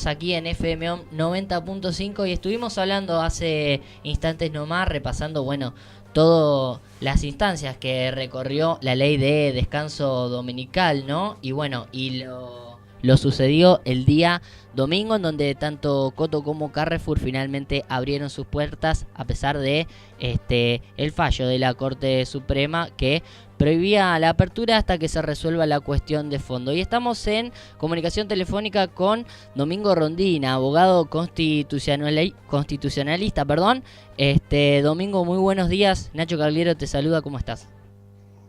Aquí en FM 90.5 y estuvimos hablando hace instantes nomás, repasando, bueno, todas las instancias que recorrió la ley de descanso dominical, ¿no? Y bueno, lo sucedió el día domingo, en donde tanto Coto como Carrefour finalmente abrieron sus puertas a pesar de el fallo de la Corte Suprema que prohibía la apertura hasta que se resuelva la cuestión de fondo. Y estamos en comunicación telefónica con Domingo Rondina, abogado constitucionalista, perdón. Domingo, muy buenos días. Nacho Cagliero te saluda, ¿cómo estás?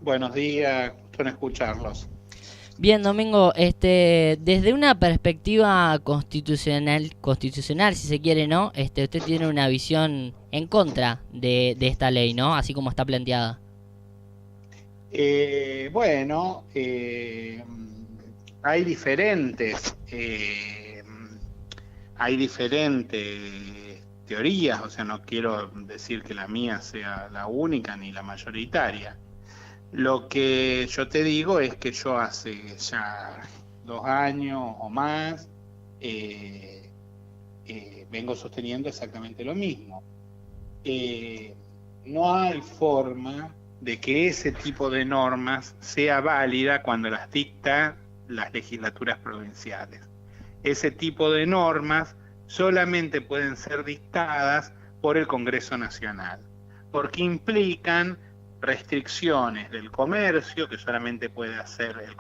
Buenos días, gusto en escucharlos. Bien, Domingo, desde una perspectiva constitucional, si se quiere, ¿no? Usted tiene una visión en contra de esta ley, ¿no? Así como está planteada. Bueno, hay diferentes teorías, o sea, no quiero decir que la mía sea la única ni la mayoritaria. Lo que yo te digo es que yo hace ya 2 años o más vengo sosteniendo exactamente lo mismo. No hay forma de que ese tipo de normas sea válida cuando las dictan las legislaturas provinciales. Ese tipo de normas solamente pueden ser dictadas por el Congreso Nacional, porque implican restricciones del comercio, que solamente puede hacer el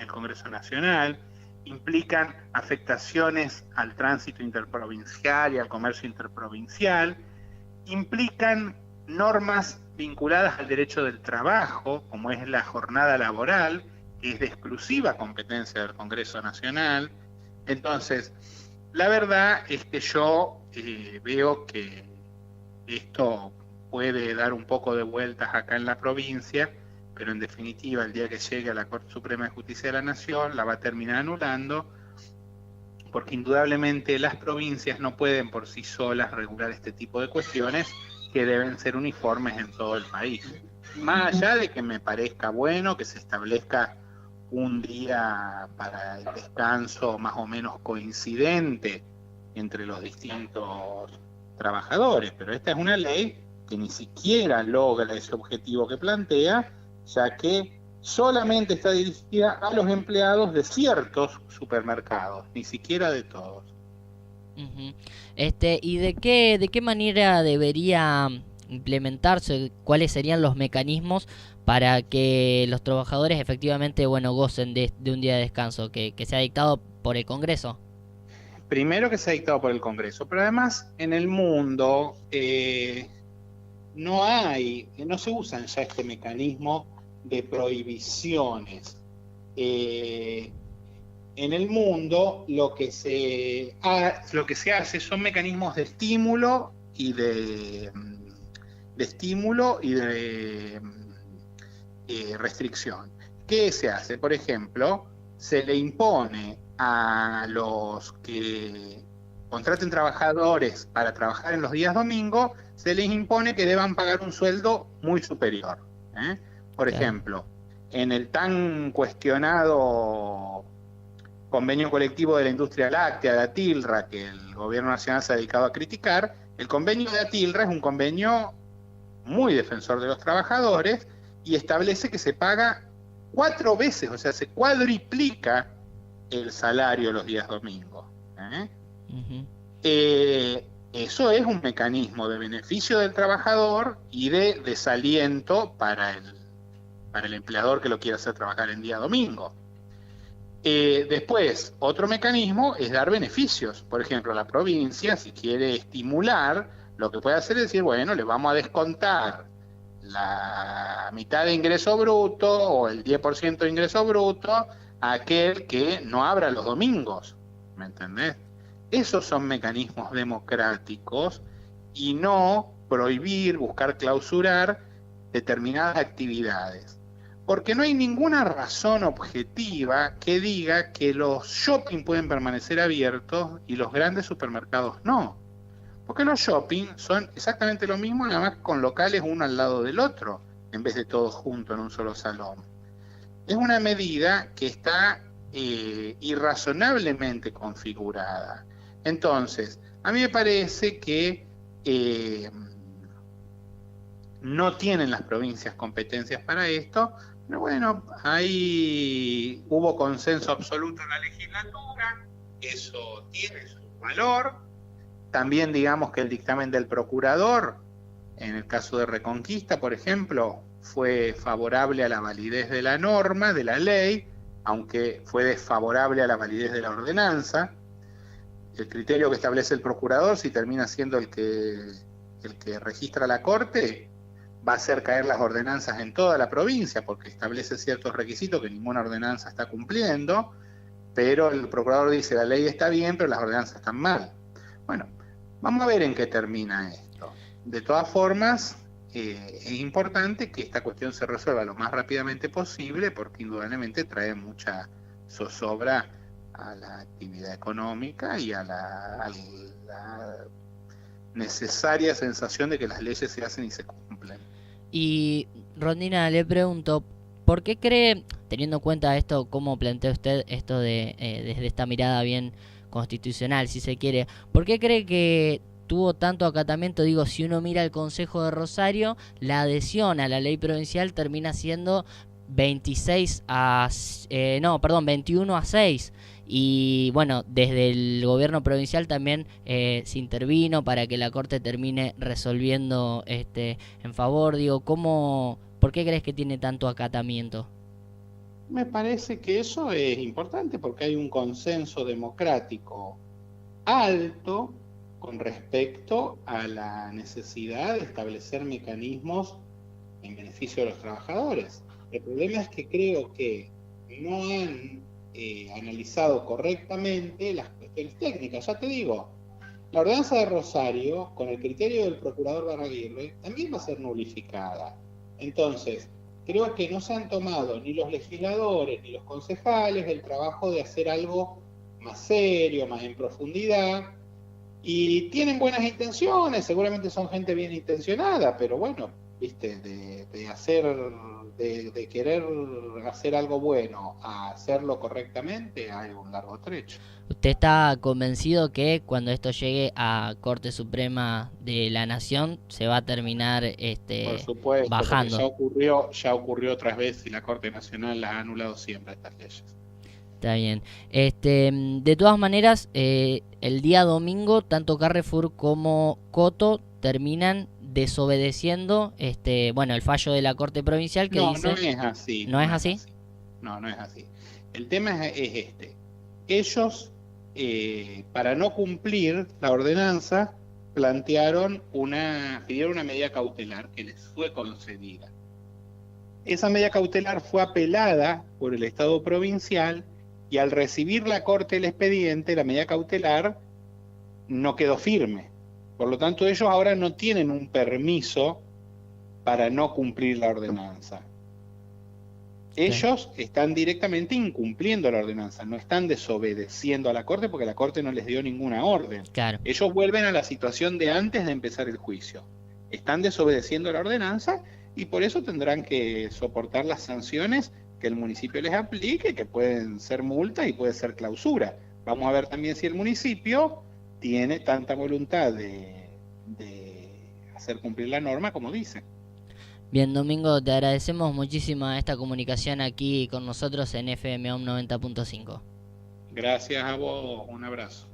Congreso Nacional, implican afectaciones al tránsito interprovincial y al comercio interprovincial, implican normas vinculadas al derecho del trabajo, como es la jornada laboral, que es de exclusiva competencia del Congreso Nacional. Entonces, la verdad es que yo veo que esto puede dar un poco de vueltas acá en la provincia, pero en definitiva, el día que llegue a la Corte Suprema de Justicia de la Nación, la va a terminar anulando, porque indudablemente las provincias no pueden por sí solas regular este tipo de cuestiones que deben ser uniformes en todo el país. Más allá de que me parezca bueno que se establezca un día para el descanso más o menos coincidente entre los distintos trabajadores, pero esta es una ley que ni siquiera logra ese objetivo que plantea, ya que solamente está dirigida a los empleados de ciertos supermercados, ni siquiera de todos. Uh-huh. ¿Y de qué manera debería implementarse? ¿Cuáles serían los mecanismos para que los trabajadores efectivamente, bueno, gocen de un día de descanso que sea dictado por el Congreso? Primero que sea dictado por el Congreso, pero además en el mundo no se usan ya este mecanismo de prohibiciones. En el mundo lo que se hace son mecanismos de estímulo y de restricción. ¿Qué se hace? Por ejemplo, se le impone a los que contraten trabajadores para trabajar en los días domingos, se les impone que deban pagar un sueldo muy superior. Por ejemplo, en el tan cuestionado convenio colectivo de la industria láctea de Atilra, que el gobierno nacional se ha dedicado a criticar, el convenio de Atilra es un convenio muy defensor de los trabajadores y establece que se paga 4 veces, o sea, se cuadriplica el salario los días domingos. Uh-huh. Eso es un mecanismo de beneficio del trabajador y de desaliento para el empleador que lo quiera hacer trabajar en día domingo. Después, otro mecanismo es dar beneficios. Por ejemplo, la provincia, si quiere estimular, lo que puede hacer es decir, bueno, le vamos a descontar la mitad de ingreso bruto o el 10% de ingreso bruto a aquel que no abra los domingos. ¿Me entendés? Esos son mecanismos democráticos y no prohibir, buscar clausurar determinadas actividades. Porque no hay ninguna razón objetiva que diga que los shopping pueden permanecer abiertos y los grandes supermercados no. Porque los shopping son exactamente lo mismo, nada más con locales uno al lado del otro, en vez de todos juntos en un solo salón. Es una medida que está irrazonablemente configurada. Entonces, a mí me parece que no tienen las provincias competencias para esto, pero bueno, ahí hubo consenso absoluto en la legislatura, eso tiene su valor. También digamos que el dictamen del procurador, en el caso de Reconquista, por ejemplo, fue favorable a la validez de la norma, de la ley, aunque fue desfavorable a la validez de la ordenanza. El criterio que establece el procurador, si termina siendo el que registra la Corte, va a hacer caer las ordenanzas en toda la provincia, porque establece ciertos requisitos que ninguna ordenanza está cumpliendo, pero el procurador dice, la ley está bien, pero las ordenanzas están mal. Bueno, vamos a ver en qué termina esto. De todas formas, es importante que esta cuestión se resuelva lo más rápidamente posible, porque indudablemente trae mucha zozobra a la actividad económica y a la necesaria sensación de que las leyes se hacen y se cumplen. Y Rondina, le pregunto, ¿por qué cree, teniendo en cuenta esto, cómo plantea usted esto de desde esta mirada bien constitucional, si se quiere, ¿por qué cree que tuvo tanto acatamiento? Digo, si uno mira el Consejo de Rosario, la adhesión a la ley provincial termina siendo 21 a 6. Y bueno, desde el gobierno provincial también se intervino para que la Corte termine resolviendo en favor. Digo, ¿por qué crees que tiene tanto acatamiento? Me parece que eso es importante porque hay un consenso democrático alto con respecto a la necesidad de establecer mecanismos en beneficio de los trabajadores. El problema es que creo que no han analizado correctamente las cuestiones técnicas. Ya te digo, la ordenanza de Rosario, con el criterio del procurador Barraguirre, también va a ser nulificada. Entonces, creo que no se han tomado ni los legisladores ni los concejales el trabajo de hacer algo más serio, más en profundidad, y tienen buenas intenciones, seguramente son gente bien intencionada, pero bueno, viste, de querer hacer algo bueno a hacerlo correctamente hay un largo trecho. ¿Usted está convencido que cuando esto llegue a Corte Suprema de la Nación se va a terminar Por supuesto, bajando? Ya ocurrió otras veces y la Corte Nacional las ha anulado siempre estas leyes. Está bien. De todas maneras, el día domingo tanto Carrefour como Coto terminan desobedeciendo el fallo de la Corte Provincial que dice... No es así. ¿No es así? No es así. El tema es este. Ellos, para no cumplir la ordenanza, pidieron una medida cautelar que les fue concedida. Esa medida cautelar fue apelada por el Estado provincial y al recibir la Corte el expediente, la medida cautelar no quedó firme. Por lo tanto, ellos ahora no tienen un permiso para no cumplir la ordenanza. Ellos están directamente incumpliendo la ordenanza, no están desobedeciendo a la Corte porque la Corte no les dio ninguna orden. Claro. Ellos vuelven a la situación de antes de empezar el juicio. Están desobedeciendo la ordenanza y por eso tendrán que soportar las sanciones que el municipio les aplique, que pueden ser multa y puede ser clausura. Vamos a ver también si el municipio tiene tanta voluntad de hacer cumplir la norma como dice. Bien, Domingo, te agradecemos muchísimo esta comunicación aquí con nosotros en FMOM 90.5. Gracias a vos, un abrazo.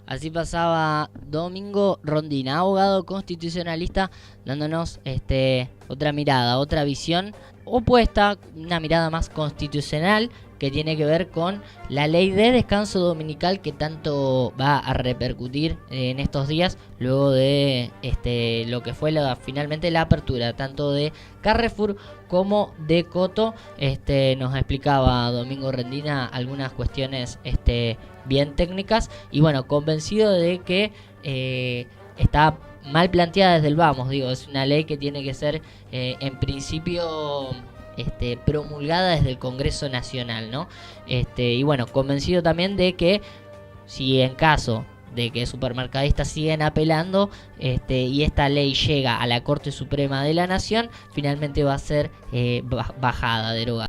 Así pasaba Domingo Rondina, abogado constitucionalista, dándonos otra mirada, otra visión opuesta, una mirada más constitucional que tiene que ver con la ley de descanso dominical que tanto va a repercutir en estos días luego de lo que fue finalmente la apertura tanto de Carrefour como de Coto. Nos explicaba Domingo Rondina algunas cuestiones bien técnicas y bueno, convencido de que está mal planteada desde el vamos, es una ley que tiene que ser en principio promulgada desde el Congreso Nacional, ¿no? Y bueno, convencido también de que si en caso de que supermercadistas siguen apelando y esta ley llega a la Corte Suprema de la Nación, finalmente va a ser bajada, derogada.